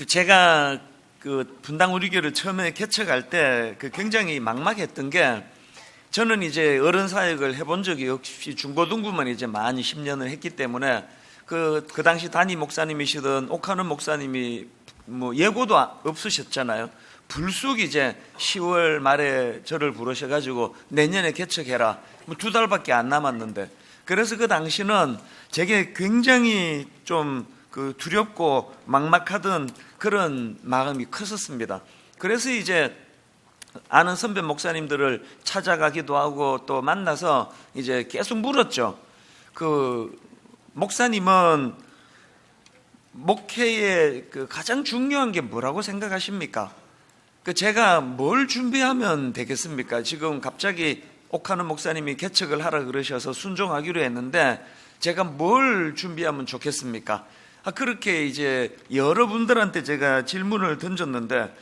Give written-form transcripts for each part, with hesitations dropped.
제가 분당 우리교를 처음에 개척할 때 굉장히 막막했던 게, 저는 이제 어른 사역을 해본 적이 없이 중고등부만 이제 만 10년을 했기 때문에 그 당시 담임 목사님이시던 옥하는 목사님이 뭐 예고도 없으셨잖아요. 불쑥 이제 10월 말에 저를 부르셔가지고 내년에 개척해라. 뭐 2달밖에 안 남았는데, 그래서 그 당시는 제게 굉장히 좀 두렵고 막막하던 그런 마음이 컸었습니다. 그래서 이제 아는 선배 목사님들을 찾아가기도 하고 또 만나서 이제 계속 물었죠. 목사님은 목회의 가장 중요한 게 뭐라고 생각하십니까? 제가 뭘 준비하면 되겠습니까? 지금 갑자기 옥하는 목사님이 개척을 하라 그러셔서 순종하기로 했는데 제가 뭘 준비하면 좋겠습니까? 그렇게 이제 여러분들한테 제가 질문을 던졌는데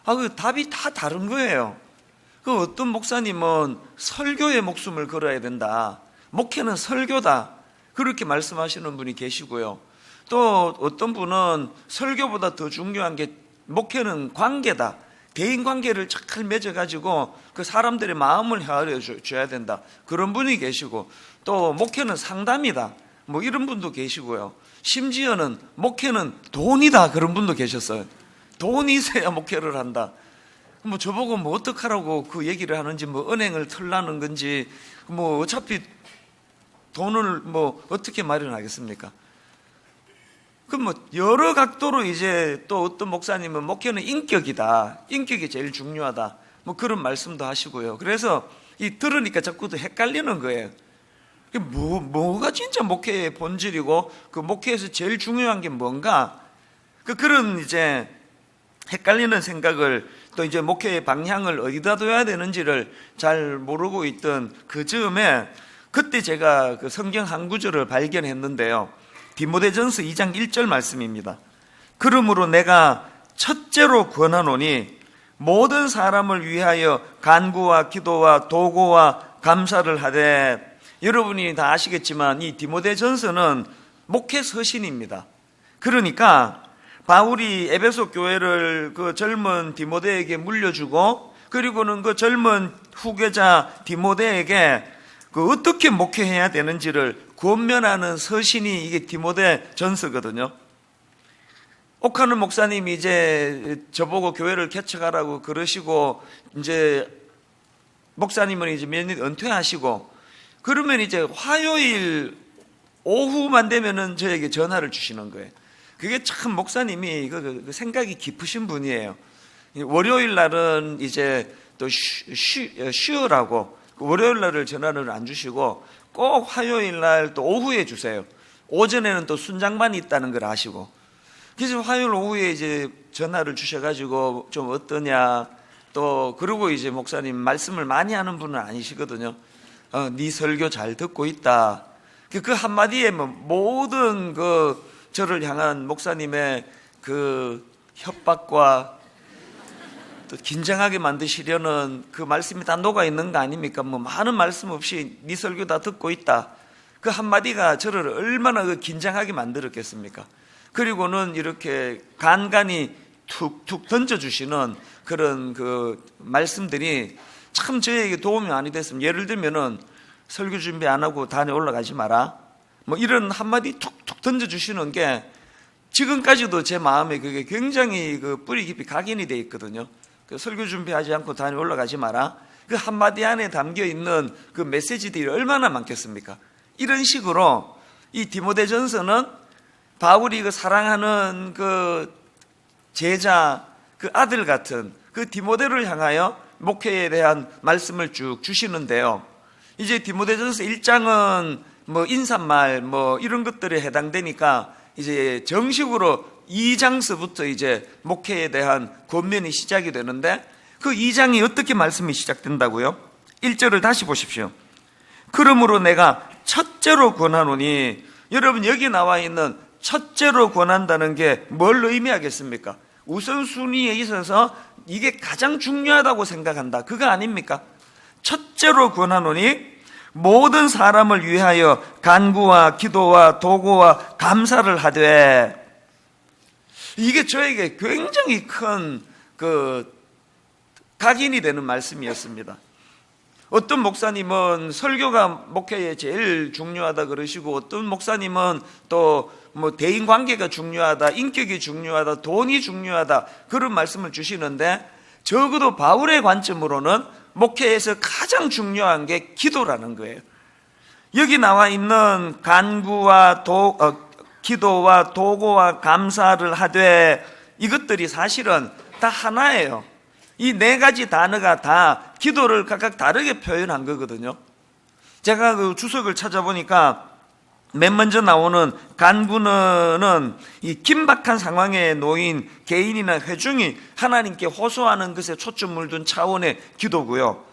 그 답이 다 다른 거예요. 어떤 목사님은 설교에 목숨을 걸어야 된다. 목회는 설교다. 그렇게 말씀하시는 분이 계시고요. 또 어떤 분은 설교보다 더 중요한 게 목회는 관계다. 대인 관계를 잘 맺어가지고 그 사람들의 마음을 헤아려 줘야 된다. 그런 분이 계시고, 또 목회는 상담이다. 뭐 이런 분도 계시고요. 심지어는 목회는 돈이다. 그런 분도 계셨어요. 돈이 있어야 목회를 한다. 뭐 저보고 뭐 어떡하라고 그 얘기를 하는지, 뭐 은행을 털라는 건지, 뭐 어차피 돈을 뭐 어떻게 마련하겠습니까? 뭐 여러 각도로 이제 또 어떤 목사님은 목회는 인격이다. 인격이 제일 중요하다. 뭐 그런 말씀도 하시고요. 그래서 들으니까 자꾸 더 헷갈리는 거예요. 뭐가 진짜 목회의 본질이고 그 목회에서 제일 중요한 게 뭔가, 그런 이제 헷갈리는 생각을, 또 이제 목회의 방향을 어디다 둬야 되는지를 잘 모르고 있던 그 즈음에 그때 제가 성경 한 구절을 발견했는데요. 디모데전서 2장 1절 말씀입니다. 그러므로 내가 첫째로 권하노니 모든 사람을 위하여 간구와 기도와 도고와 감사를 하되. 여러분이 다 아시겠지만 이 디모데전서는 목회 서신입니다. 그러니까 바울이 에베소 교회를 그 젊은 디모데에게 물려주고, 그리고는 그 젊은 후계자 디모데에게 어떻게 목회해야 되는지를 권면하는 서신이 이게 디모데전서거든요. 옥하는 목사님이 이제 저보고 교회를 개척하라고 그러시고, 이제 목사님은 이제 몇 년 은퇴하시고, 그러면 이제 화요일 오후만 되면은 저에게 전화를 주시는 거예요. 그게 참 목사님이 그 생각이 깊으신 분이에요. 월요일 날은 이제 또 쉬으라고 월요일 날을 전화를 안 주시고 꼭 화요일 날 또 오후에 주세요. 오전에는 또 순장반이 있다는 걸 아시고. 그래서 화요일 오후에 이제 전화를 주셔가지고 좀 어떠냐, 또 그러고 이제 목사님 말씀을 많이 하는 분은 아니시거든요. 네 설교 잘 듣고 있다. 그 한마디에 모든 저를 향한 목사님의 협박과 또 긴장하게 만드시려는 그 말씀이 다 녹아 있는 거 아닙니까? 많은 말씀 없이 네 설교 다 듣고 있다. 그 한마디가 저를 얼마나 긴장하게 만들었겠습니까? 그리고는 이렇게 간간히 툭툭 던져주시는 그런 말씀들이 참 저에게 도움이 많이 됐습니다. 예를 들면은 설교 준비 안 하고 단에 올라가지 마라. 이런 한마디 툭툭 던져주시는 게 지금까지도 제 마음에 그게 굉장히 뿌리 깊이 각인이 돼 있거든요. 설교 준비하지 않고 단에 올라가지 마라. 그 한마디 안에 담겨 있는 그 메시지들이 얼마나 많겠습니까? 이런 식으로 이 디모데전서는 바울이 사랑하는 제자, 아들 같은 디모데를 향하여 목회에 대한 말씀을 쭉 주시는데요. 이제 디모데전서 1장은 인사말 이런 것들에 해당되니까 이제 정식으로 2장서부터 이제 목회에 대한 권면이 시작이 되는데, 그 2장이 어떻게 말씀이 시작된다고요? 1절을 다시 보십시오. 그러므로 내가 첫째로 권하노니. 여러분, 여기 나와 있는 첫째로 권한다는 게 뭘 의미하겠습니까? 우선순위에 있어서 이게 가장 중요하다고 생각한다. 그거 아닙니까? 첫째로 권하노니 모든 사람을 위하여 간구와 기도와 도고와 감사를 하되. 이게 저에게 굉장히 큰 각인이 되는 말씀이었습니다. 어떤 목사님은 설교가 목회에 제일 중요하다 그러시고, 어떤 목사님은 또 뭐 대인 관계가 중요하다, 인격이 중요하다, 돈이 중요하다, 그런 말씀을 주시는데, 적어도 바울의 관점으로는 목회에서 가장 중요한 게 기도라는 거예요. 여기 나와 있는 간구와 기도와 도고와 감사를 하되, 이것들이 사실은 다 하나예요. 이 네 가지 단어가 다 기도를 각각 다르게 표현한 거거든요. 제가 그 주석을 찾아보니까 맨 먼저 나오는 간구는 이 긴박한 상황에 놓인 개인이나 회중이 하나님께 호소하는 것에 초점을 둔 차원의 기도고요.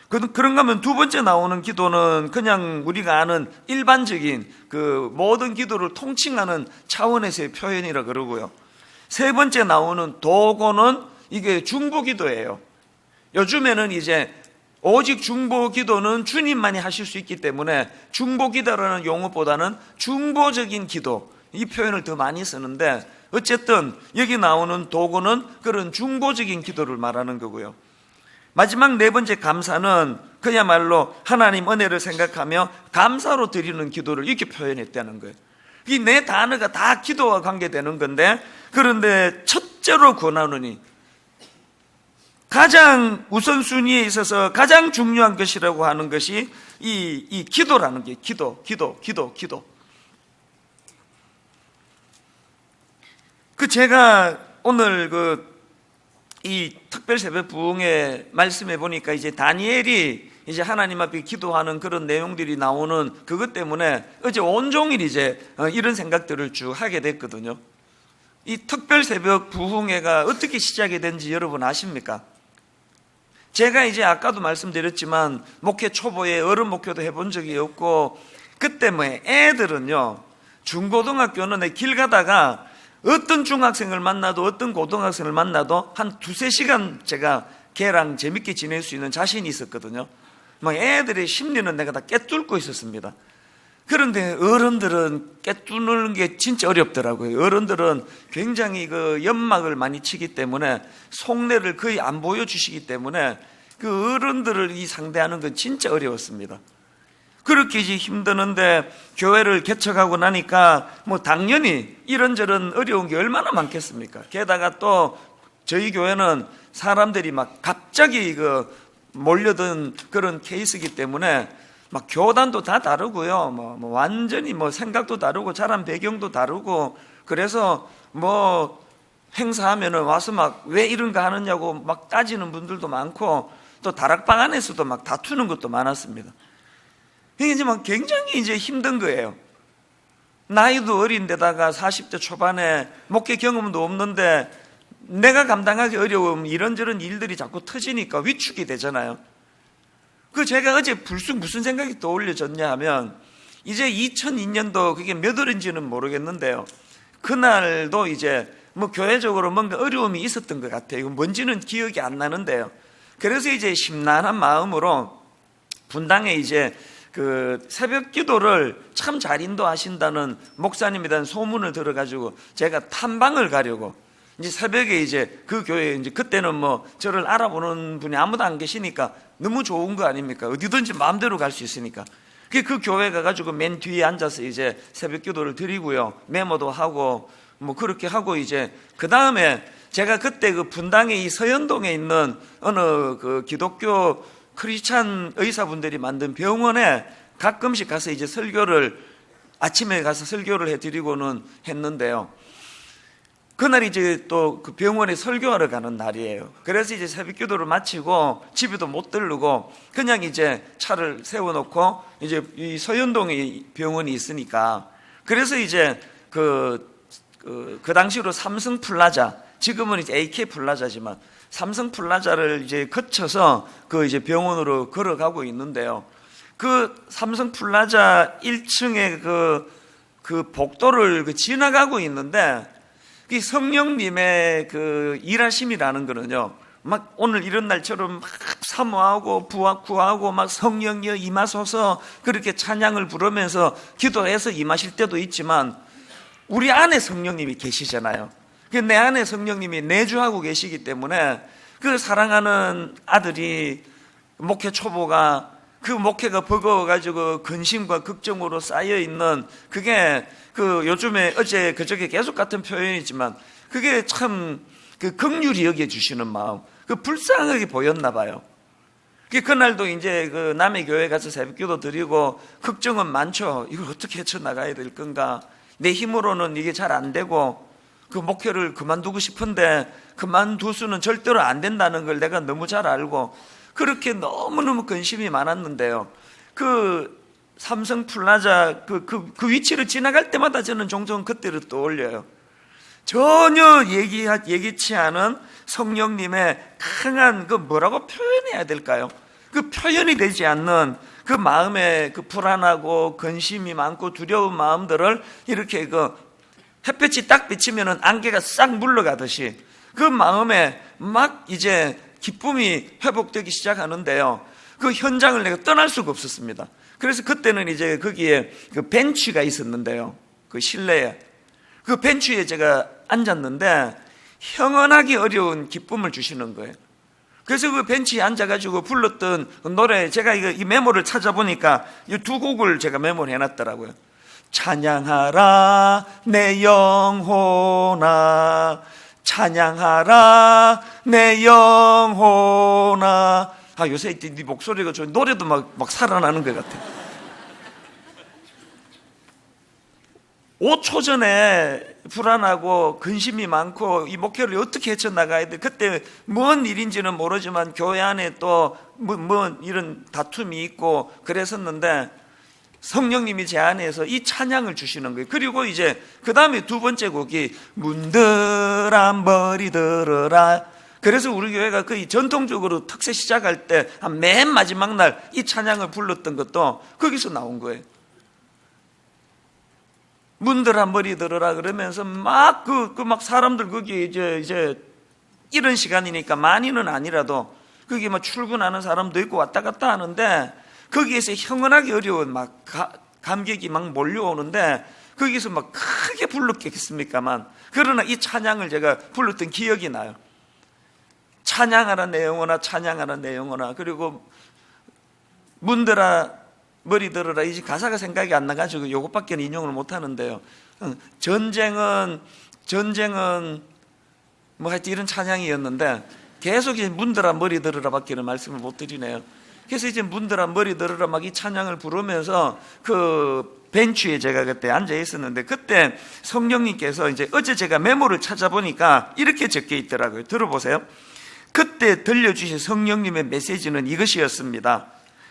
그런가 하면 두 번째 나오는 기도는 그냥 우리가 아는 일반적인 그 모든 기도를 통칭하는 차원에서의 표현이라 그러고요. 세 번째 나오는 도고는 이게 중보기도예요. 요즘에는 이제 오직 중보기도는 주님만이 하실 수 있기 때문에 중보기도라는 용어보다는 중보적인 기도, 이 표현을 더 많이 쓰는데, 어쨌든 여기 나오는 도고는 그런 중보적인 기도를 말하는 거고요. 마지막 네 번째 감사는 그야말로 하나님 은혜를 생각하며 감사로 드리는 기도를 이렇게 표현했다는 거예요. 이 네 단어가 다 기도와 관계되는 건데, 그런데 첫째로 권하노니, 가장 우선순위에 있어서 가장 중요한 것이라고 하는 것이 이 기도라는 게 기도. 제가 오늘 이 특별 새벽 부흥회 말씀해 보니까 이제 다니엘이 이제 하나님 앞에 기도하는 그런 내용들이 나오는 그것 때문에 어제 온종일 이제 이런 생각들을 쭉 하게 됐거든요. 이 특별 새벽 부흥회가 어떻게 시작이 된지 여러분 아십니까? 제가 이제 아까도 말씀드렸지만 목회 초보에 어른 목회도 해본 적이 없고, 그때 애들은요, 중고등학교는 길 가다가 어떤 중학생을 만나도 어떤 고등학생을 만나도 한 두세 시간 제가 걔랑 재밌게 지낼 수 있는 자신이 있었거든요. 애들의 심리는 내가 다 꿰뚫고 있었습니다. 그런데 어른들은 꿰뚫는 게 진짜 어렵더라고요. 어른들은 굉장히 연막을 많이 치기 때문에 속내를 거의 안 보여주시기 때문에 그 어른들을 상대하는 건 진짜 어려웠습니다. 그렇게 이제 힘드는데 교회를 개척하고 나니까 당연히 이런저런 어려운 게 얼마나 많겠습니까? 게다가 또 저희 교회는 사람들이 갑자기 몰려든 그런 케이스이기 때문에 교단도 다 다르고요. 완전히 생각도 다르고 자란 배경도 다르고, 그래서 행사하면은 와서 왜 이런가 하느냐고 따지는 분들도 많고, 또 다락방 안에서도 다투는 것도 많았습니다. 이게 이제 굉장히 이제 힘든 거예요. 나이도 어린데다가 40대 초반에 목회 경험도 없는데 내가 감당하기 어려운 이런저런 일들이 자꾸 터지니까 위축이 되잖아요. 제가 어제 불쑥 무슨 생각이 떠올려졌냐 하면, 이제 2002년도 그게 몇 월인지는 모르겠는데요, 그날도 이제 교회적으로 뭔가 어려움이 있었던 것 같아요. 뭔지는 기억이 안 나는데요. 그래서 이제 심란한 마음으로 분당에 이제 새벽 기도를 참 잘 인도하신다는 목사님에 대한 소문을 들어가지고 제가 탐방을 가려고, 이제 새벽에 이제 그 교회에 이제 그때는 저를 알아보는 분이 아무도 안 계시니까 너무 좋은 거 아닙니까? 어디든지 마음대로 갈 수 있으니까. 그 교회 가가지고 맨 뒤에 앉아서 이제 새벽 기도를 드리고요. 메모도 하고 그렇게 하고, 이제 그 다음에 제가 그때 분당에 이 서현동에 있는 어느 기독교 크리스찬 의사분들이 만든 병원에 가끔씩 가서 이제 아침에 가서 설교를 해드리고는 했는데요. 그날 이제 또 그 병원에 설교하러 가는 날이에요. 그래서 이제 새벽 기도를 마치고 집에도 못 들르고 그냥 이제 차를 세워놓고 이제 이 서현동에 병원이 있으니까, 그래서 이제 그 당시로 삼성 플라자, 지금은 이제 AK 플라자지만 삼성 플라자를 이제 거쳐서 이제 병원으로 걸어가고 있는데요. 삼성 플라자 1층에 그 복도를 지나가고 있는데, 이 성령님의 일하심이라는 거는요, 오늘 이런 날처럼 사모하고 구하고 성령이여 임하소서 그렇게 찬양을 부르면서 기도해서 임하실 때도 있지만, 우리 안에 성령님이 계시잖아요. 내 안에 성령님이 내주하고 계시기 때문에 그 사랑하는 아들이 목회 초보가 그 목회가 버거워가지고 근심과 걱정으로 쌓여있는 그게 요즘에 어제 그저께 계속 같은 표현이지만 그게 참 긍휼히 여겨주시는 마음, 불쌍하게 보였나 봐요. 그날도 이제 남의 교회 가서 새벽기도 드리고 걱정은 많죠. 이걸 어떻게 헤쳐나가야 될 건가, 내 힘으로는 이게 잘 안 되고 목회를 그만두고 싶은데 그만둘 수는 절대로 안 된다는 걸 내가 너무 잘 알고 그렇게 너무너무 근심이 많았는데요. 삼성 플라자 그 위치를 지나갈 때마다 저는 종종 그때를 떠올려요. 전혀 예기치 않은 성령님의 강한 뭐라고 표현해야 될까요? 표현이 되지 않는 마음에 불안하고 근심이 많고 두려운 마음들을 이렇게 햇볕이 딱 비치면은 안개가 싹 물러가듯이 마음에 막 이제 기쁨이 회복되기 시작하는데요. 현장을 내가 떠날 수가 없었습니다. 그래서 그때는 이제 거기에 벤치가 있었는데요. 실내에 벤치에 제가 앉았는데 형언하기 어려운 기쁨을 주시는 거예요. 그래서 벤치에 앉아가지고 불렀던 노래, 제가 이 메모를 찾아보니까 이 두 곡을 제가 메모를 해놨더라고요. 찬양하라 내 영혼아, 찬양하라 내 영혼아. 요새 네 목소리가 좋은 노래도 막 살아나는 것 같아. 5초 전에 불안하고 근심이 많고 이 목회를 어떻게 헤쳐나가야 돼, 그때 뭔 일인지는 모르지만 교회 안에 또 이런 다툼이 있고 그랬었는데 성령님이 제 안에서 이 찬양을 주시는 거예요. 그리고 이제 그 다음에 두 번째 곡이 문드란 머리 들어라. 그래서 우리 교회가 거의 전통적으로 특세 시작할 때 한 맨 마지막 날 이 찬양을 불렀던 것도 거기서 나온 거예요. 문드란 머리 들어라 그러면서 막 사람들 거기 이제 이런 시간이니까 많이는 아니라도 거기 출근하는 사람도 있고 왔다 갔다 하는데 거기에서 형언하기 어려운 감격이 막 몰려오는데 거기서 크게 불렀겠습니까만, 그러나 이 찬양을 제가 불렀던 기억이 나요. 찬양하라 내 영혼아, 찬양하라 내 영혼아. 그리고 문드라 머리 들어라, 이 가사가 생각이 안 나가지고 요것밖에 인용을 못 하는데요. 전쟁은 하여튼 이런 찬양이었는데 계속 이제 문드라 머리 들어라 밖에는 말씀을 못 드리네요. 그래서 이제 문드라 머리 들어라 이 찬양을 부르면서 벤치에 제가 그때 앉아 있었는데, 그때 성령님께서 이제 어제 제가 메모를 찾아보니까 이렇게 적혀 있더라고요. 들어보세요. 그때 들려주신 성령님의 메시지는 이것이었습니다.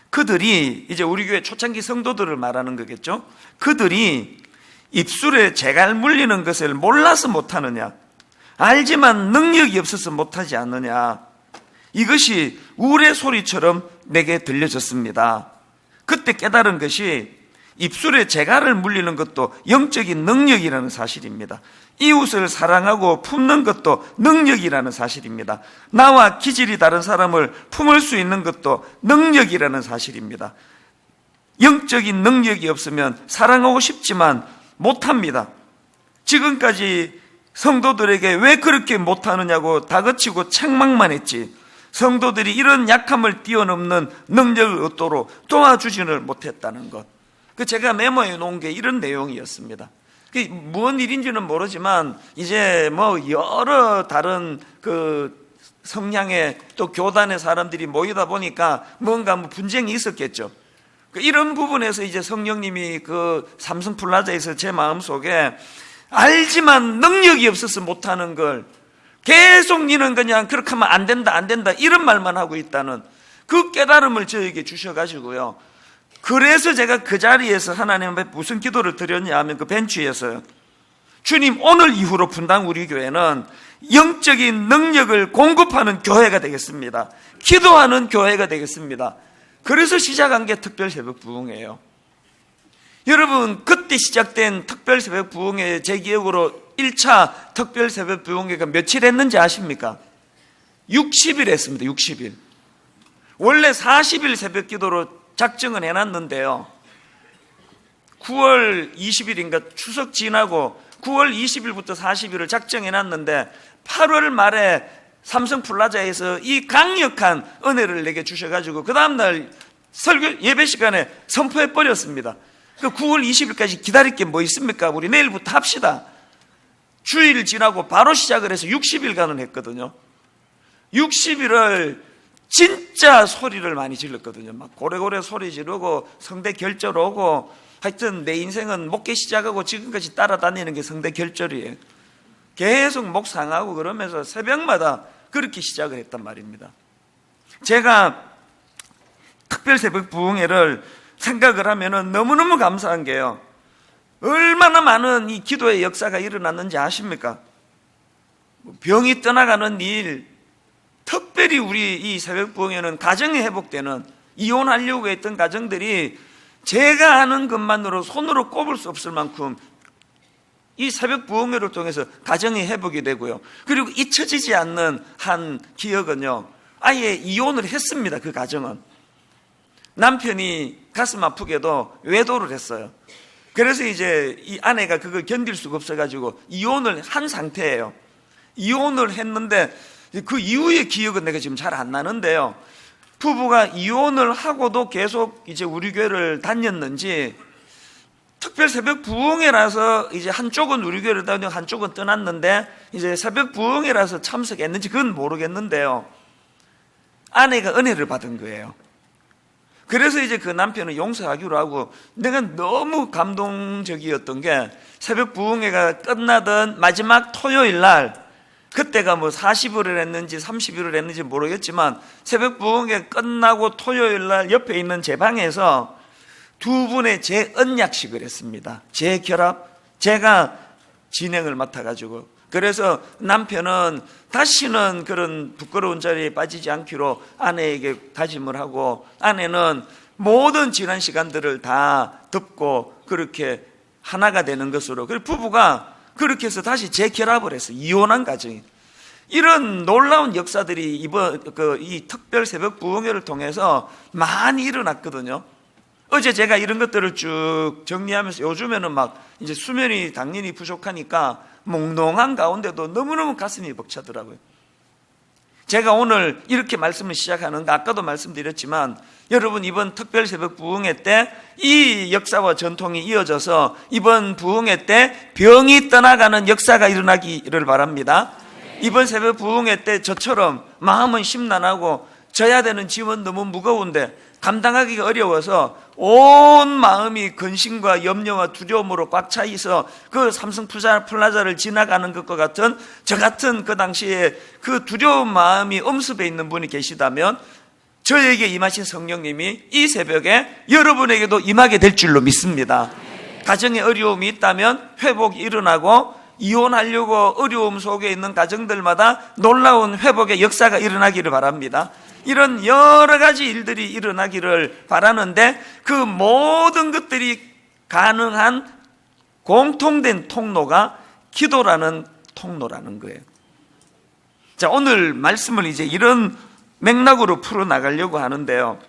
그들이, 이제 우리 교회 초창기 성도들을 말하는 거겠죠. 그들이 입술에 재갈 물리는 것을 몰라서 못하느냐, 알지만 능력이 없어서 못하지 않느냐, 이것이 우레 소리처럼 내게 들려졌습니다. 그때 깨달은 것이 입술에 재갈을 물리는 것도 영적인 능력이라는 사실입니다. 이웃을 사랑하고 품는 것도 능력이라는 사실입니다. 나와 기질이 다른 사람을 품을 수 있는 것도 능력이라는 사실입니다. 영적인 능력이 없으면 사랑하고 싶지만 못합니다. 지금까지 성도들에게 왜 그렇게 못하느냐고 다그치고 책망만 했지, 성도들이 이런 약함을 뛰어넘는 능력을 얻도록 도와주지를 못했다는 것. 제가 메모해 놓은 게 이런 내용이었습니다. 무슨 일인지는 모르지만 이제 여러 다른 성향의 또 교단의 사람들이 모이다 보니까 뭔가 분쟁이 있었겠죠. 이런 부분에서 이제 성령님이 삼성 플라자에서 제 마음속에 알지만 능력이 없어서 못하는 걸 계속 니는 그냥 그렇게 하면 안 된다 이런 말만 하고 있다는 그 깨달음을 저에게 주셔가지고요. 그래서 제가 그 자리에서 하나님 앞에 무슨 기도를 드렸냐 하면 벤치에서요, 주님, 오늘 이후로 분당 우리 교회는 영적인 능력을 공급하는 교회가 되겠습니다. 기도하는 교회가 되겠습니다. 그래서 시작한 게 특별 새벽 부흥이에요. 여러분, 그때 시작된 특별 새벽 부흥회, 제 기억으로 1차 특별 새벽 부흥회가 며칠 했는지 아십니까? 60일 했습니다. 60일. 원래 40일 새벽 기도로 작정은 해놨는데요, 9월 20일인가 추석 지나고 9월 20일부터 40일을 작정해놨는데 8월 말에 삼성플라자에서 이 강력한 은혜를 내게 주셔가지고 그 다음날 설교 예배 시간에 선포해버렸습니다. 그 9월 20일까지 기다릴 게 뭐 있습니까? 우리 내일부터 합시다. 주일 지나고 바로 시작을 해서 60일간은 했거든요. 60일을 진짜 소리를 많이 질렀거든요. 막 고래고래 소리 지르고 성대 결절 오고, 하여튼 내 인생은 목회 시작하고 지금까지 따라다니는 게 성대 결절이에요. 계속 목 상하고 그러면서 새벽마다 그렇게 시작을 했단 말입니다. 제가 특별 새벽 부흥회를 생각을 하면은 너무너무 감사한 게요, 얼마나 많은 이 기도의 역사가 일어났는지 아십니까? 병이 떠나가는 일, 특별히 우리 이 새벽 부흥회는 가정이 회복되는, 이혼하려고 했던 가정들이 제가 하는 것만으로 손으로 꼽을 수 없을 만큼 이 새벽 부흥회를 통해서 가정이 회복이 되고요. 그리고 잊혀지지 않는 한 기억은요, 아예 이혼을 했습니다. 그 가정은 남편이 가슴 아프게도 외도를 했어요. 그래서 이제 이 아내가 그걸 견딜 수가 없어가지고 이혼을 한 상태예요. 이혼을 했는데 그 이후의 기억은 내가 지금 잘 안 나는데요, 부부가 이혼을 하고도 계속 이제 우리 교회를 다녔는지, 특별 새벽 부흥회라서 이제 한쪽은 우리 교회를 다니고 한쪽은 떠났는데 이제 새벽 부흥회라서 참석했는지 그건 모르겠는데요, 아내가 은혜를 받은 거예요. 그래서 이제 그 남편을 용서하기로 하고, 내가 너무 감동적이었던 게 새벽 부흥회가 끝나던 마지막 토요일 날, 그때가 뭐 40일을 했는지 30일을 했는지 모르겠지만 새벽 부흥회 끝나고 토요일 날 옆에 있는 제 방에서 두 분의 재언약식을 했습니다. 재결합, 제가 진행을 맡아가지고, 그래서 남편은 다시는 그런 부끄러운 자리에 빠지지 않기로 아내에게 다짐을 하고, 아내는 모든 지난 시간들을 다 덮고 그렇게 하나가 되는 것으로, 그리고 부부가 그렇게 해서 다시 재결합을 했어요. 이혼한 가정이. 이런 놀라운 역사들이 이번 이 특별 새벽 부흥회를 통해서 많이 일어났거든요. 어제 제가 이런 것들을 쭉 정리하면서, 요즘에는 막 이제 수면이 당연히 부족하니까 몽롱한 가운데도 너무너무 가슴이 벅차더라고요. 제가 오늘 이렇게 말씀을 시작하는 거 아까도 말씀드렸지만, 여러분 이번 특별 새벽 부흥회 때 이 역사와 전통이 이어져서 이번 부흥회 때 병이 떠나가는 역사가 일어나기를 바랍니다. 이번 새벽 부흥회 때 저처럼 마음은 심란하고 져야 되는 짐은 너무 무거운데 감당하기가 어려워서 온 마음이 근심과 염려와 두려움으로 꽉 차 있어 그 삼성 플라자를 지나가는 것과 같은, 저 같은 그 당시에 그 두려운 마음이 엄습해 있는 분이 계시다면 저에게 임하신 성령님이 이 새벽에 여러분에게도 임하게 될 줄로 믿습니다. 가정에 어려움이 있다면 회복이 일어나고, 이혼하려고 어려움 속에 있는 가정들마다 놀라운 회복의 역사가 일어나기를 바랍니다. 이런 여러 가지 일들이 일어나기를 바라는데, 그 모든 것들이 가능한 공통된 통로가 기도라는 통로라는 거예요. 자, 오늘 말씀을 이제 이런 맥락으로 풀어나가려고 하는데요,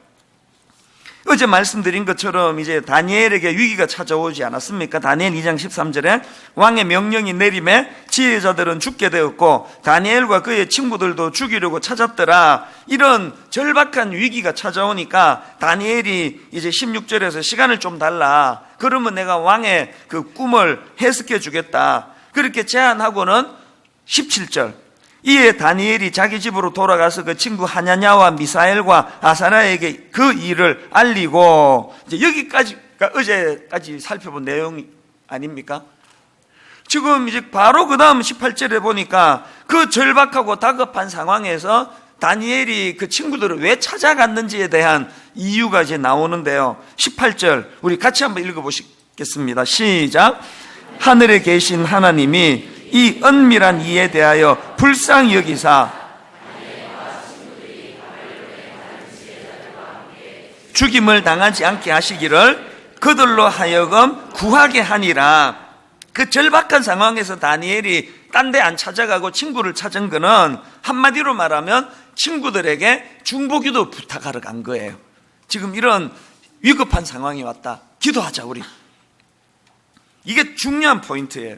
어제 말씀드린 것처럼 이제 다니엘에게 위기가 찾아오지 않았습니까? 다니엘 2장 13절에 왕의 명령이 내림에 지혜자들은 죽게 되었고 다니엘과 그의 친구들도 죽이려고 찾았더라. 이런 절박한 위기가 찾아오니까 다니엘이 이제 16절에서 시간을 좀 달라, 그러면 내가 왕의 그 꿈을 해석해 주겠다, 그렇게 제안하고는 17절, 이에 다니엘이 자기 집으로 돌아가서 그 친구 하냐냐와 미사엘과 아사랴에게 그 일을 알리고, 이제 여기까지가 어제까지 살펴본 내용 아닙니까? 지금 이제 바로 그 다음 18절에 보니까 그 절박하고 다급한 상황에서 다니엘이 그 친구들을 왜 찾아갔는지에 대한 이유가 이제 나오는데요, 18절 우리 같이 한번 읽어보시겠습니다. 시작. 하늘에 계신 하나님이 이 은밀한 이에 대하여 불쌍히 여기사 죽임을 당하지 않게 하시기를 그들로 하여금 구하게 하니라. 그 절박한 상황에서 다니엘이 딴 데 안 찾아가고 친구를 찾은 거는 한마디로 말하면 친구들에게 중보기도 부탁하러 간 거예요. 지금 이런 위급한 상황이 왔다, 기도하자 우리. 이게 중요한 포인트예요.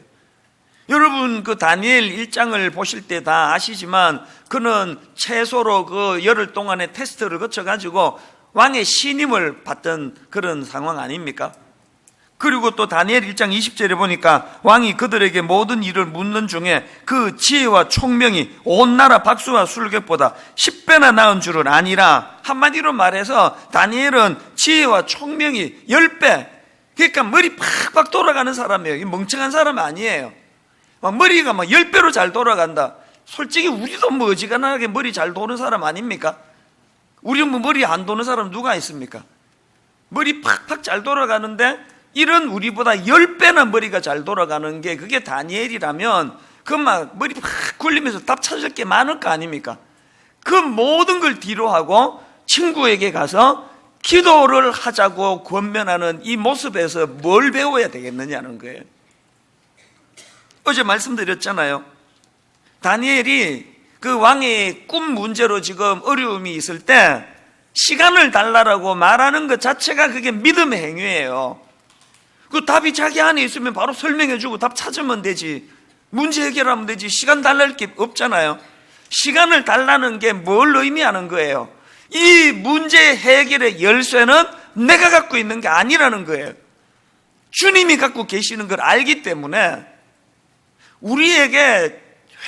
여러분 그 다니엘 1장을 보실 때 다 아시지만 그는 최소로 그 열흘 동안의 테스트를 거쳐가지고 왕의 신임을 받던 그런 상황 아닙니까? 그리고 또 다니엘 1장 20절에 보니까 왕이 그들에게 모든 일을 묻는 중에 그 지혜와 총명이 온 나라 박수와 술객보다 10배나 나은 줄은 아니라, 한마디로 말해서 다니엘은 지혜와 총명이 10배, 그러니까 머리 팍팍 돌아가는 사람이에요. 멍청한 사람 아니에요. 머리가 막 10배로 잘 돌아간다. 솔직히 우리도 뭐 어지간하게 머리 잘 도는 사람 아닙니까? 우리 뭐 머리 안 도는 사람 누가 있습니까? 머리 팍팍 잘 돌아가는데 이런 우리보다 10배나 머리가 잘 돌아가는 게 그게 다니엘이라면 그 막 머리 팍 굴리면서 답 찾을 게 많을 거 아닙니까? 그 모든 걸 뒤로 하고 친구에게 가서 기도를 하자고 권면하는 이 모습에서 뭘 배워야 되겠느냐는 거예요. 어제 말씀드렸잖아요. 다니엘이 그 왕의 꿈 문제로 지금 어려움이 있을 때 시간을 달라고 말하는 것 자체가 그게 믿음의 행위예요. 그 답이 자기 안에 있으면 바로 설명해주고 답 찾으면 되지, 문제 해결하면 되지, 시간 달랄 게 없잖아요. 시간을 달라는 게 뭘 의미하는 거예요? 이 문제 해결의 열쇠는 내가 갖고 있는 게 아니라는 거예요. 주님이 갖고 계시는 걸 알기 때문에 우리에게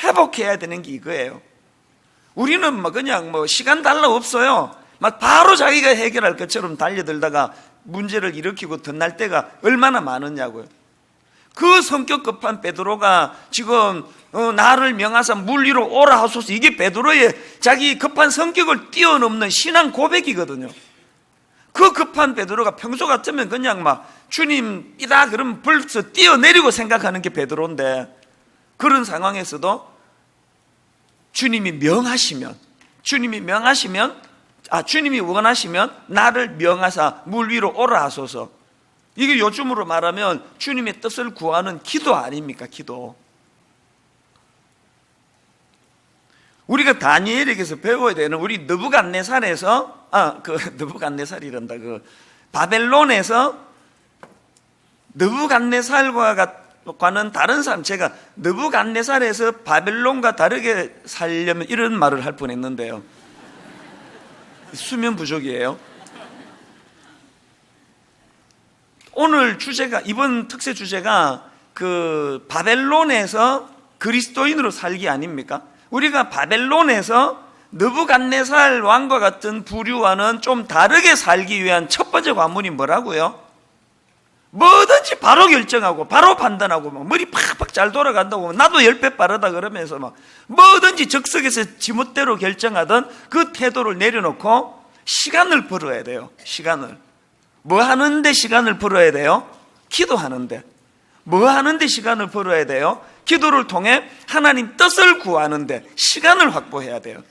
회복해야 되는 게 이거예요. 우리는 뭐 그냥 뭐 시간 달라 없어요. 막 바로 자기가 해결할 것처럼 달려들다가 문제를 일으키고 덧날 때가 얼마나 많으냐고요. 그 성격 급한 베드로가 지금 나를 명하사 물 위로 오라 하소서, 이게 베드로의 자기 급한 성격을 뛰어넘는 신앙 고백이거든요. 그 급한 베드로가 평소 같으면 그냥 막 주님이다 그러면 벌써 뛰어내리고 생각하는 게 베드로인데, 그런 상황에서도 주님이 원하시면 나를 명하사 물 위로 오라 하소서. 이게 요즘으로 말하면 주님의 뜻을 구하는 기도 아닙니까? 기도. 우리가 다니엘에게서 배워야 되는, 우리 느부갓네살에서 느부갓네살이란다. 바벨론에서 느부갓네살과는 다른 사람, 제가 느부갓네살에서 바벨론과 다르게 살려면 이런 말을 할 뻔했는데요. 수면 부족이에요. 오늘 주제가, 이번 특세 주제가 그 바벨론에서 그리스도인으로 살기 아닙니까? 우리가 바벨론에서 느부갓네살 왕과 같은 부류와는 좀 다르게 살기 위한 첫 번째 관문이 뭐라고요? 뭐든지 바로 결정하고 바로 판단하고 막 머리 팍팍 잘 돌아간다고 나도 10배 빠르다 그러면서 막 뭐든지 적석에서 지멋대로 결정하던 그 태도를 내려놓고 시간을 벌어야 돼요. 시간을. 뭐 하는데 시간을 벌어야 돼요? 기도하는데. 뭐 하는데 시간을 벌어야 돼요? 기도를 통해 하나님 뜻을 구하는데 시간을 확보해야 돼요.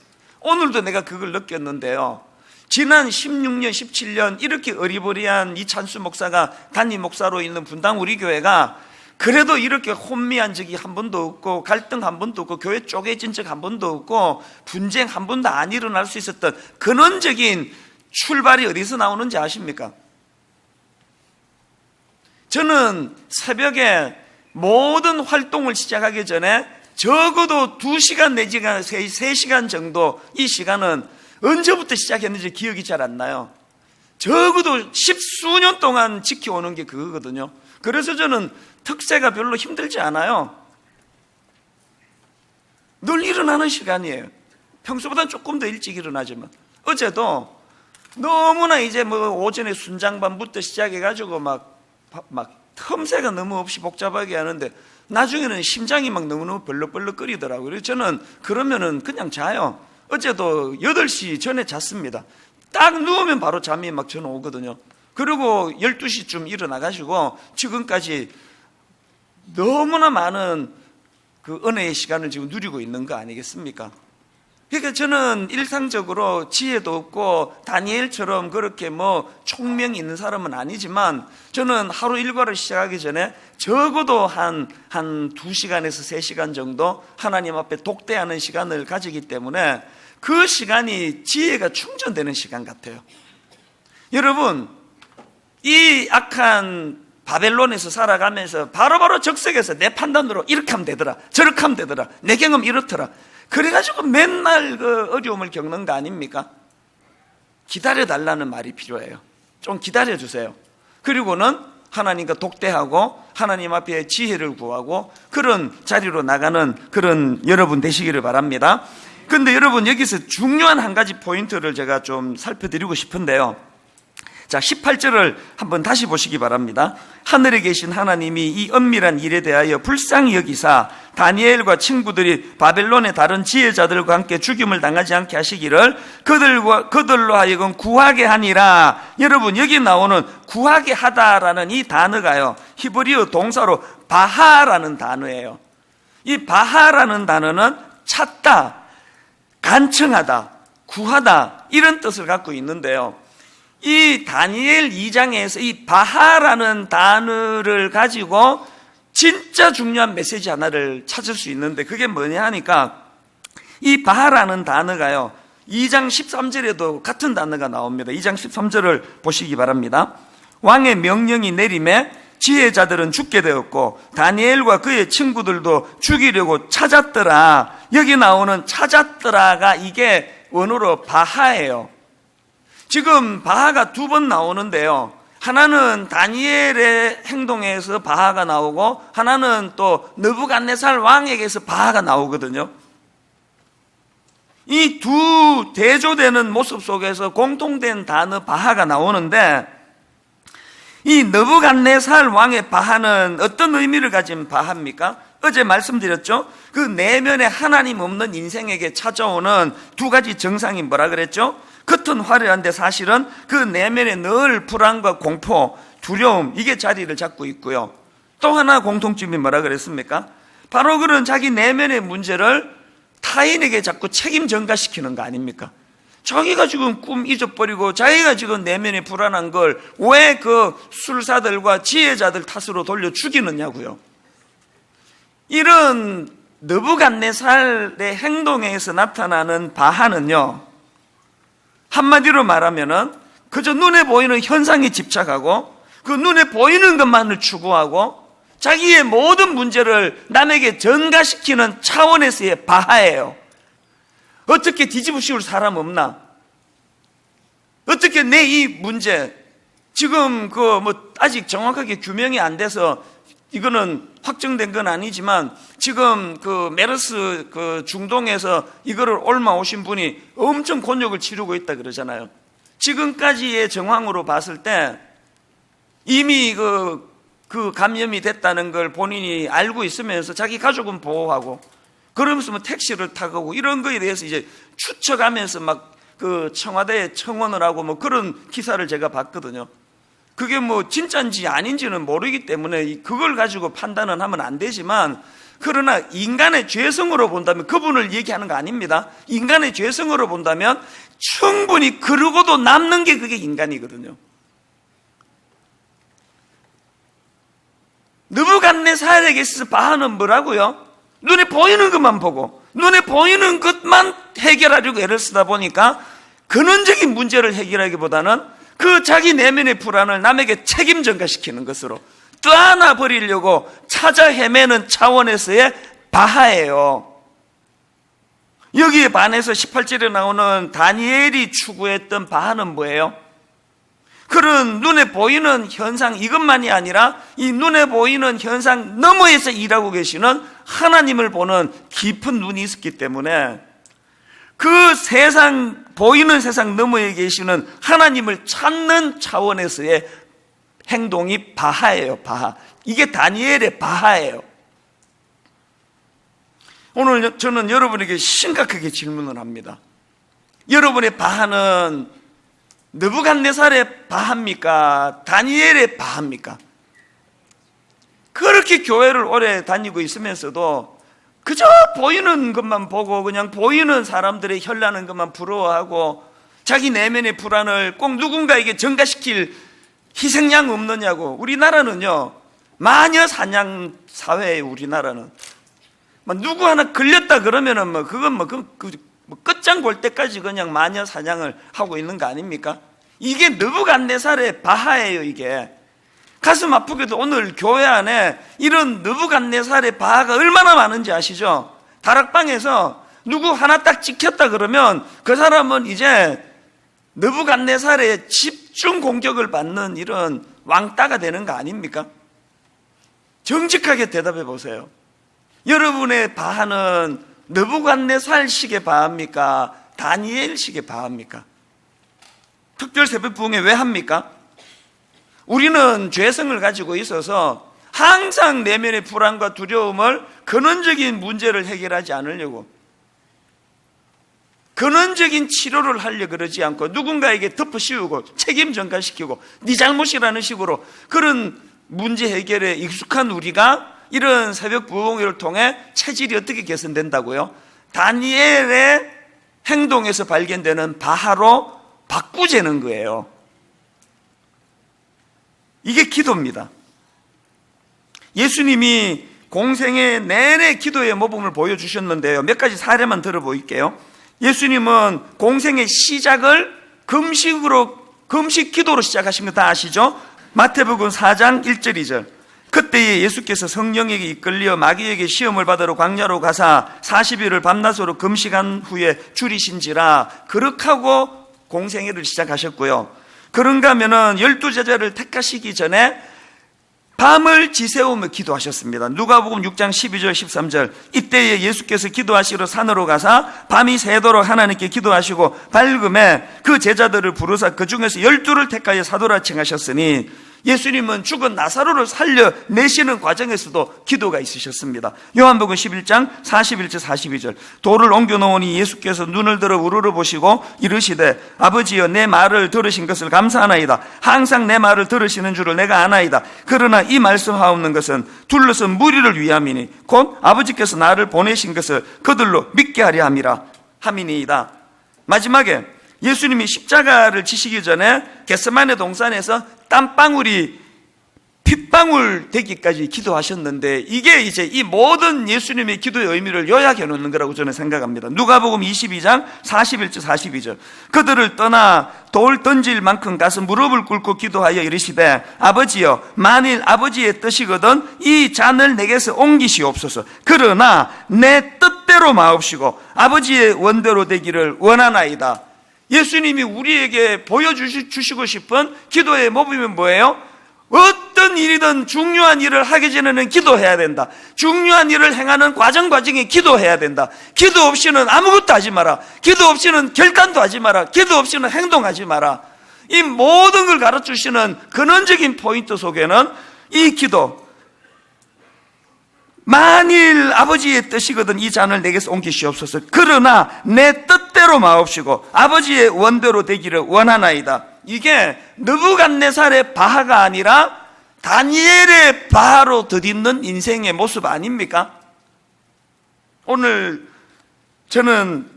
오늘도 내가 그걸 느꼈는데요. 지난 16년, 17년 이렇게 어리버리한 이찬수 목사가 담임 목사로 있는 분당 우리 교회가 그래도 이렇게 혼미한 적이 한 번도 없고 갈등 한 번도 없고 교회 쪼개진 적 한 번도 없고 분쟁 한 번도 안 일어날 수 있었던 근원적인 출발이 어디서 나오는지 아십니까? 저는 새벽에 모든 활동을 시작하기 전에 적어도 2시간 내지가 3시간 정도, 이 시간은 언제부터 시작했는지 기억이 잘 안 나요. 적어도 10수년 동안 지켜오는 게 그거거든요. 그래서 저는 특세가 별로 힘들지 않아요. 늘 일어나는 시간이에요. 평소보다는 조금 더 일찍 일어나지만. 어제도 너무나 이제 뭐 오전에 순장반부터 시작해가지고 막 틈새가 너무 없이 복잡하게 하는데 나중에는 심장이 막 너무너무 벌렁벌렁거리더라고요. 그래서 저는 그러면은 그냥 자요. 어제도 8시 전에 잤습니다. 딱 누우면 바로 잠이 막 전화 오거든요. 그리고 12시쯤 일어나가지고 지금까지 너무나 많은 그 은혜의 시간을 지금 누리고 있는 거 아니겠습니까? 그러니까 저는 일상적으로 지혜도 없고 다니엘처럼 그렇게 뭐 총명이 있는 사람은 아니지만 저는 하루 일과를 시작하기 전에 적어도 한 2시간에서 3시간 정도 하나님 앞에 독대하는 시간을 가지기 때문에 그 시간이 지혜가 충전되는 시간 같아요. 여러분, 이 악한 바벨론에서 살아가면서 바로바로 적색에서 내 판단으로 이렇게 하면 되더라, 저렇게 하면 되더라, 내 경험 이렇더라. 그래가지고 맨날 그 어려움을 겪는 거 아닙니까? 기다려달라는 말이 필요해요. 좀 기다려주세요. 그리고는 하나님과 독대하고 하나님 앞에 지혜를 구하고 그런 자리로 나가는 그런 여러분 되시기를 바랍니다. 그런데 여러분, 여기서 중요한 한 가지 포인트를 제가 좀 살펴드리고 싶은데요. 자, 18절을 한번 다시 보시기 바랍니다. 하늘에 계신 하나님이 이 은밀한 일에 대하여 불쌍히 여기사 다니엘과 친구들이 바벨론의 다른 지혜자들과 함께 죽임을 당하지 않게 하시기를 그들로 하여금 구하게 하니라. 여러분, 여기 나오는 구하게 하다라는 이 단어가요, 히브리어 동사로 바하라는 단어예요. 이 바하라는 단어는 찾다, 간청하다, 구하다, 이런 뜻을 갖고 있는데요. 이 다니엘 2장에서 이 바하라는 단어를 가지고 진짜 중요한 메시지 하나를 찾을 수 있는데, 그게 뭐냐 하니까 이 바하라는 단어가요, 2장 13절에도 같은 단어가 나옵니다. 2장 13절을 보시기 바랍니다. 왕의 명령이 내림에 지혜자들은 죽게 되었고 다니엘과 그의 친구들도 죽이려고 찾았더라. 여기 나오는 찾았더라가 이게 원어로 바하예요. 지금 바하가 두 번 나오는데요, 하나는 다니엘의 행동에서 바하가 나오고 하나는 또 느부갓네살 왕에게서 바하가 나오거든요. 이 두 대조되는 모습 속에서 공통된 단어 바하가 나오는데, 이 느부갓네살 왕의 바하는 어떤 의미를 가진 바하입니까? 어제 말씀드렸죠? 그 내면에 하나님 없는 인생에게 찾아오는 두 가지 증상이 뭐라 그랬죠? 겉은 화려한데 사실은 그 내면에 늘 불안과 공포, 두려움, 이게 자리를 잡고 있고요. 또 하나 공통점이 뭐라 그랬습니까? 바로 그런 자기 내면의 문제를 타인에게 자꾸 책임 전가시키는 거 아닙니까? 자기가 지금 꿈 잊어버리고 자기가 지금 내면에 불안한 걸 왜 그 술사들과 지혜자들 탓으로 돌려 죽이느냐고요. 이런 느부갓네살의 행동에서 나타나는 바하는요, 한마디로 말하면은 그저 눈에 보이는 현상에 집착하고 그 눈에 보이는 것만을 추구하고 자기의 모든 문제를 남에게 전가시키는 차원에서의 바하예요. 어떻게 뒤집어 씌울 사람 없나? 어떻게 내 이 문제, 지금 아직 정확하게 규명이 안 돼서 이거는 확정된 건 아니지만 지금 메르스 중동에서 이거를 옮아오신 분이 엄청 곤욕을 치르고 있다 그러잖아요. 지금까지의 정황으로 봤을 때 이미 그 감염이 됐다는 걸 본인이 알고 있으면서 자기 가족은 보호하고 그러면서 택시를 타고 이런 거에 대해서 이제 추측하면서 막 청와대에 청원을 하고 그런 기사를 제가 봤거든요. 그게 진짜인지 아닌지는 모르기 때문에 그걸 가지고 판단은 하면 안 되지만, 그러나 인간의 죄성으로 본다면, 그분을 얘기하는 거 아닙니다. 인간의 죄성으로 본다면 충분히 그러고도 남는 게 그게 인간이거든요. 느부갓네살에게 있어서 바하는 뭐라고요? 눈에 보이는 것만 보고 눈에 보이는 것만 해결하려고 애를 쓰다 보니까 근원적인 문제를 해결하기보다는 그 자기 내면의 불안을 남에게 책임 전가시키는 것으로 떠안아 버리려고 찾아 헤매는 차원에서의 바하예요. 여기에 반해서 18절에 나오는 다니엘이 추구했던 바하는 뭐예요? 그런 눈에 보이는 현상, 이것만이 아니라 이 눈에 보이는 현상 너머에서 일하고 계시는 하나님을 보는 깊은 눈이 있었기 때문에 그 세상, 보이는 세상 너머에 계시는 하나님을 찾는 차원에서의 행동이 바하예요. 바하. 이게 다니엘의 바하예요. 오늘 저는 여러분에게 심각하게 질문을 합니다. 여러분의 바하는 느부갓네살의 바하입니까? 다니엘의 바하입니까? 그렇게 교회를 오래 다니고 있으면서도 그저 보이는 것만 보고 그냥 보이는 사람들의 현란한 것만 부러워하고 자기 내면의 불안을 꼭 누군가에게 전가시킬 희생양 없느냐고. 우리나라는요, 마녀 사냥 사회예요. 우리나라는 누구 하나 걸렸다 그러면은 그건 끝장 볼 때까지 그냥 마녀 사냥을 하고 있는 거 아닙니까? 이게 느부갓네살의 바하예요. 이게 가슴 아프게도 오늘 교회 안에 이런 느부갓네살의 바하가 얼마나 많은지 아시죠? 다락방에서 누구 하나 딱 찍혔다 그러면 그 사람은 이제 느부갓네살의 집중 공격을 받는 이런 왕따가 되는 거 아닙니까? 정직하게 대답해 보세요. 여러분의 바하는 느부갓네살식의 바합니까? 다니엘식의 바합니까? 특별 새벽 부흥회 왜 합니까? 우리는 죄성을 가지고 있어서 항상 내면의 불안과 두려움을 근원적인 문제를 해결하지 않으려고, 근원적인 치료를 하려고 그러지 않고 누군가에게 덮어씌우고 책임 전가시키고 네 잘못이라는 식으로 그런 문제 해결에 익숙한 우리가 이런 새벽 부흥회를 통해 체질이 어떻게 개선된다고요? 다니엘의 행동에서 발견되는 바하로 바꾸자는 거예요. 이게 기도입니다. 예수님이 공생애 내내 기도의 모범을 보여주셨는데요. 몇 가지 사례만 들어보일게요. 예수님은 공생의 시작을 금식 기도로 시작하신 거 다 아시죠? 마태복음 4장 1절 2절. 그때에 예수께서 성령에게 이끌려 마귀에게 시험을 받으러 광야로 가사 40일을 밤낮으로 금식한 후에 줄이신지라, 그렇하고 공생애를 시작하셨고요. 그런가 하면은 12제자를 택하시기 전에 밤을 지새우며 기도하셨습니다. 누가복음 6장 12절 13절. 이때에 예수께서 기도하시러 산으로 가사 밤이 새도록 하나님께 기도하시고 밝음에 그 제자들을 부르사 그 중에서 12를 택하여 사도라 칭하셨으니, 예수님은 죽은 나사로를 살려내시는 과정에서도 기도가 있으셨습니다. 요한복음 11장 41절 42절. 돌을 옮겨놓으니 예수께서 눈을 들어 우러러 보시고 이르시되 아버지여, 내 말을 들으신 것을 감사하나이다. 항상 내 말을 들으시는 줄을 내가 아나이다. 그러나 이 말씀하옵는 것은 둘러선 무리를 위함이니 곧 아버지께서 나를 보내신 것을 그들로 믿게 하려 함이니이다. 마지막에 예수님이 십자가를 지시기 전에 겟세마네 동산에서 땀방울이 핏방울 되기까지 기도하셨는데, 이게 이제 이 모든 예수님의 기도의 의미를 요약해 놓는 거라고 저는 생각합니다. 누가복음 22장 41절 42절. 그들을 떠나 돌 던질 만큼 가서 무릎을 꿇고 기도하여 이르시되 아버지여, 만일 아버지의 뜻이거든 이 잔을 내게서 옮기시옵소서. 그러나 내 뜻대로 마옵시고 아버지의 원대로 되기를 원하나이다. 예수님이 우리에게 보여주시고 싶은 기도의 모범이 뭐예요? 어떤 일이든 중요한 일을 하기 전에는 기도해야 된다. 중요한 일을 행하는 과정에 기도해야 된다. 기도 없이는 아무것도 하지 마라. 기도 없이는 결단도 하지 마라. 기도 없이는 행동하지 마라. 이 모든 걸 가르쳐주시는 근원적인 포인트 속에는 이 기도, 만일 아버지의 뜻이거든 이 잔을 내게서 옮기시옵소서. 그러나 내 뜻대로 마옵시고 아버지의 원대로 되기를 원하나이다. 이게 느부갓네살의 바하가 아니라 다니엘의 바하로 덧입는 인생의 모습 아닙니까? 오늘 저는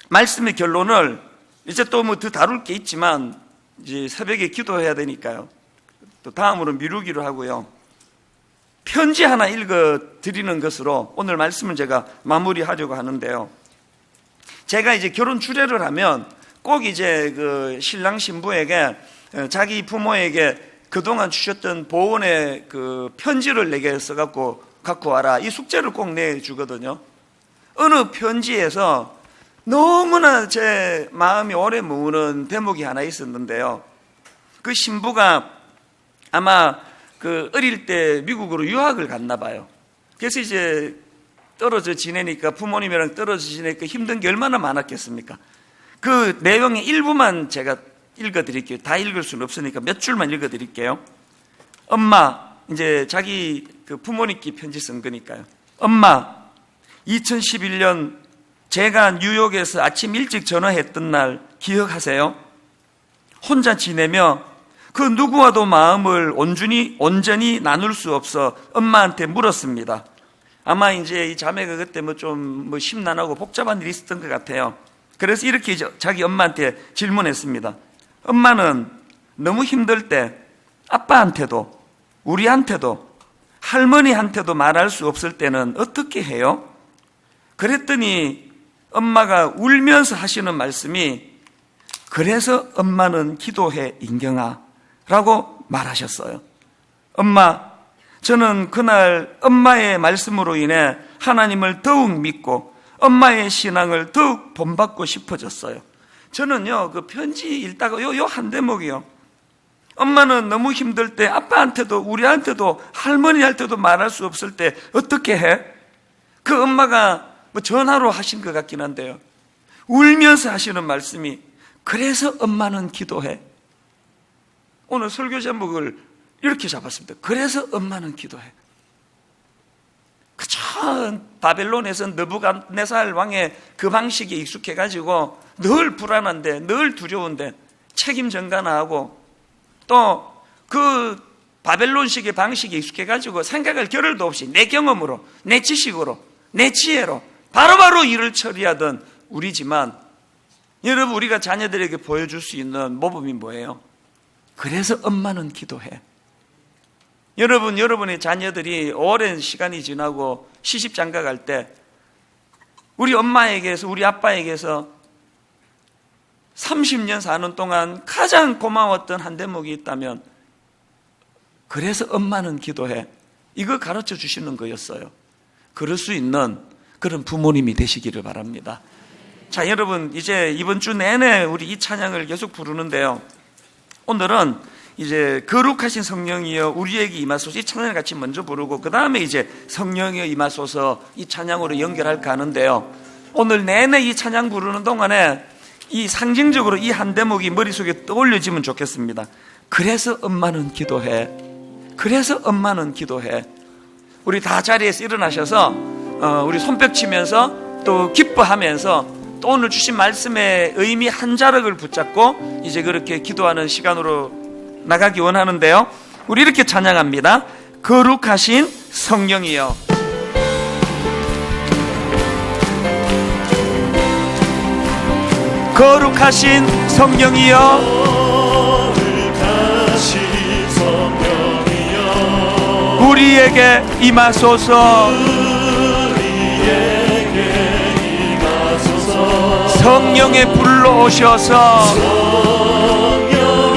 말씀의 결론을 이제 또 뭐 더 다룰 게 있지만 이제 새벽에 기도해야 되니까요. 또 다음으로 미루기로 하고요. 편지 하나 읽어 드리는 것으로 오늘 말씀을 제가 마무리하려고 하는데요. 제가 이제 결혼 주례를 하면 꼭 이제 그 신랑 신부에게 자기 부모에게 그동안 주셨던 보온의 그 편지를 내게 써갖고 갖고 와라, 이 숙제를 꼭 내주거든요. 어느 편지에서 너무나 제 마음이 오래 머무는 대목이 하나 있었는데요. 그 신부가 아마 그 어릴 때 미국으로 유학을 갔나 봐요. 그래서 이제 떨어져 지내니까, 부모님이랑 떨어져 지내니까 힘든 게 얼마나 많았겠습니까? 그 내용의 일부만 제가 읽어드릴게요. 다 읽을 수는 없으니까 몇 줄만 읽어드릴게요. 엄마, 이제 자기 그 부모님께 편지 쓴 거니까요. 엄마, 2011년 제가 뉴욕에서 아침 일찍 전화했던 날 기억하세요? 혼자 지내며 그 누구와도 마음을 온전히 나눌 수 없어 엄마한테 물었습니다. 아마 이제 이 자매가 그때 좀 심란하고 복잡한 일이 있었던 것 같아요. 그래서 이렇게 자기 엄마한테 질문했습니다. 엄마는 너무 힘들 때 아빠한테도 우리한테도 할머니한테도 말할 수 없을 때는 어떻게 해요? 그랬더니 엄마가 울면서 하시는 말씀이, 그래서 엄마는 기도해 인경아 라고 말하셨어요. 엄마, 저는 그날 엄마의 말씀으로 인해 하나님을 더욱 믿고 엄마의 신앙을 더욱 본받고 싶어졌어요. 저는요, 그 편지 읽다가 요 한 대목이요. 엄마는 너무 힘들 때 아빠한테도 우리한테도 할머니한테도 말할 수 없을 때 어떻게 해? 그 엄마가 뭐 전화로 하신 것 같긴 한데요, 울면서 하시는 말씀이 그래서 엄마는 기도해. 오늘 설교 제목을 이렇게 잡았습니다. 그래서 엄마는 기도해. 그쵸, 바벨론에서 느부갓네살 왕의 그 방식에 익숙해가지고 늘 불안한데, 늘 두려운데 책임 전가나 또 그 바벨론식의 방식에 익숙해가지고 생각할 겨를도 없이 내 경험으로, 내 지식으로, 내 지혜로 바로바로 일을 처리하던 우리지만, 여러분, 우리가 자녀들에게 보여줄 수 있는 모범이 뭐예요? 그래서 엄마는 기도해. 여러분, 여러분의 자녀들이 오랜 시간이 지나고 시집장가 갈 때 우리 엄마에게서, 우리 아빠에게서 30년 사는 동안 가장 고마웠던 한 대목이 있다면 그래서 엄마는 기도해. 이거 가르쳐 주시는 거였어요. 그럴 수 있는 그런 부모님이 되시기를 바랍니다. 자, 여러분, 이제 이번 주 내내 우리 이 찬양을 계속 부르는데요, 오늘은 이제 거룩하신 성령이여 우리에게 임하소서, 이 찬양을 같이 먼저 부르고 그 다음에 이제 성령이여 임하소서 이 찬양으로 연결할까 하는데요, 오늘 내내 이 찬양 부르는 동안에 이 상징적으로 이 한 대목이 머릿속에 떠올려지면 좋겠습니다. 그래서 엄마는 기도해. 그래서 엄마는 기도해. 우리 다 자리에서 일어나셔서 우리 손뼉 치면서 또 기뻐하면서 또 오늘 주신 말씀의 의미 한 자락을 붙잡고 이제 그렇게 기도하는 시간으로 나가기 원하는데요, 우리 이렇게 찬양합니다. 거룩하신 성령이여. 거룩하신 성령이여, 거룩하신 성령이여 우리에게 임하소서. 우리에게 임하소서. 성령의 불로 오셔서 성령의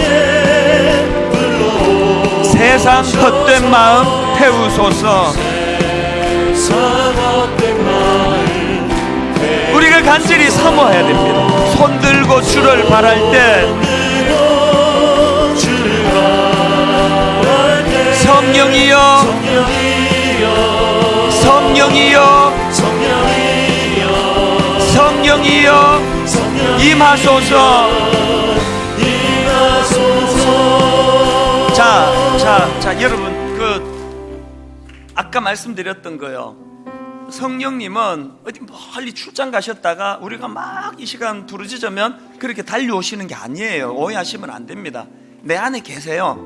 불로 세상 헛된 마음 태우소서. 세상 헛된 마음 우리가 간절히 사모해야 됩니다. 손들고 주를 바랄 때 성령이여, 성령이여, 성령이여 임하소서. 자, 여러분, 아까 말씀드렸던 거요, 성령님은 어디 멀리 출장 가셨다가 우리가 막 이 시간 부르짖으면 그렇게 달려오시는 게 아니에요. 오해하시면 안 됩니다. 내 안에 계세요.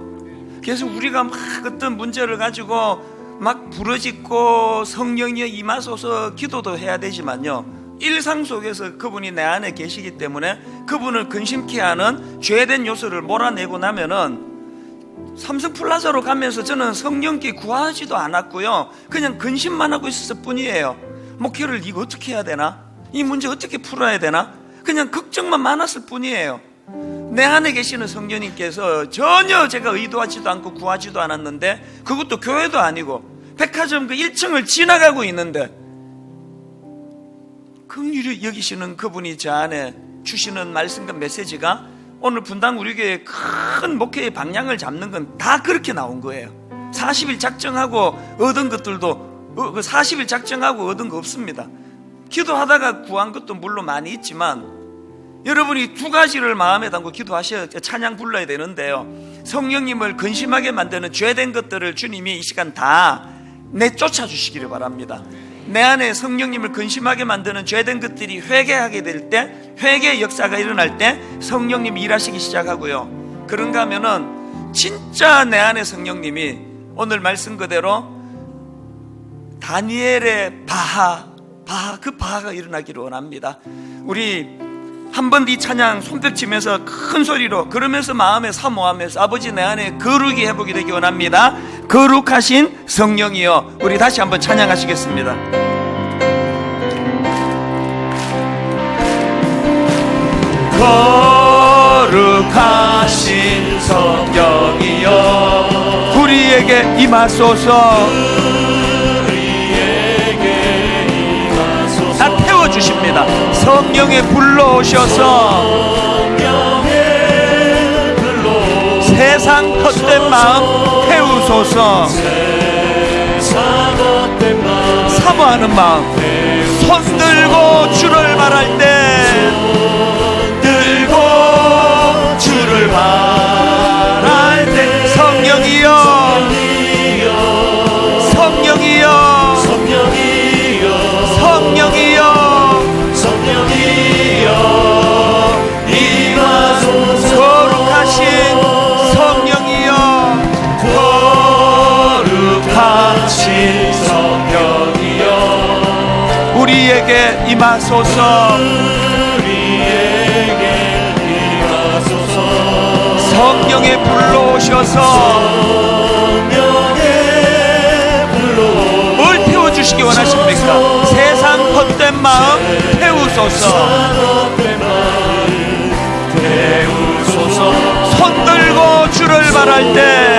그래서 우리가 막 어떤 문제를 가지고 막 부르짖고 성령이여 임하소서 기도도 해야 되지만요, 일상 속에서 그분이 내 안에 계시기 때문에 그분을 근심케 하는 죄된 요소를 몰아내고 나면은 삼성플라자로 가면서 저는 성령께 구하지도 않았고요, 그냥 근심만 하고 있었을 뿐이에요. 목회를 이거 어떻게 해야 되나? 이 문제 어떻게 풀어야 되나? 그냥 걱정만 많았을 뿐이에요. 내 안에 계시는 성령님께서 전혀 제가 의도하지도 않고 구하지도 않았는데, 그것도 교회도 아니고 백화점 그 1층을 지나가고 있는데 긍휼히 여기시는 그분이 제 안에 주시는 말씀과 메시지가 오늘 분당 우리 교회 큰 목회의 방향을 잡는 건 다 그렇게 나온 거예요. 40일 작정하고 얻은 것들도 40일 작정하고 얻은 거 없습니다. 기도하다가 구한 것도 물론 많이 있지만 여러분이 두 가지를 마음에 담고 기도하셔야 찬양 불러야 되는데요, 성령님을 근심하게 만드는 죄된 것들을 주님이 이 시간 다 내쫓아 주시기를 바랍니다. 내 안에 성령님을 근심하게 만드는 죄된 것들이 회개하게 될 때, 회개의 역사가 일어날 때 성령님이 일하시기 시작하고요, 그런가 하면은 진짜 내 안에 성령님이 오늘 말씀 그대로 다니엘의 그 바하가 일어나기를 원합니다. 우리 한 번 이 찬양 손뼉 치면서 큰 소리로 그러면서 마음에 사모하면서 아버지 내 안에 거룩이 회복이 되기 원합니다. 거룩하신 성령이여. 우리 다시 한번 찬양하시겠습니다. 거룩하신 성령이여 우리에게 임하소서. 다 태워주십니다. 성령에 불러오셔서 세상 헛된 마음 태우소서. 사모하는 마음, 손 들고 주를 바랄 때, 들고 주를 바랄 때, 성령이여, 성령이여, 성령이여, 임하소서. 거룩하신 성령이여, 거룩하신 성령이여, 우리에게 임하소서. 성령에 불러오셔서 뭘 태워주시기 원하십니까? 세상 헛된 마음 태우소서. 손 들고 주를 바랄 때,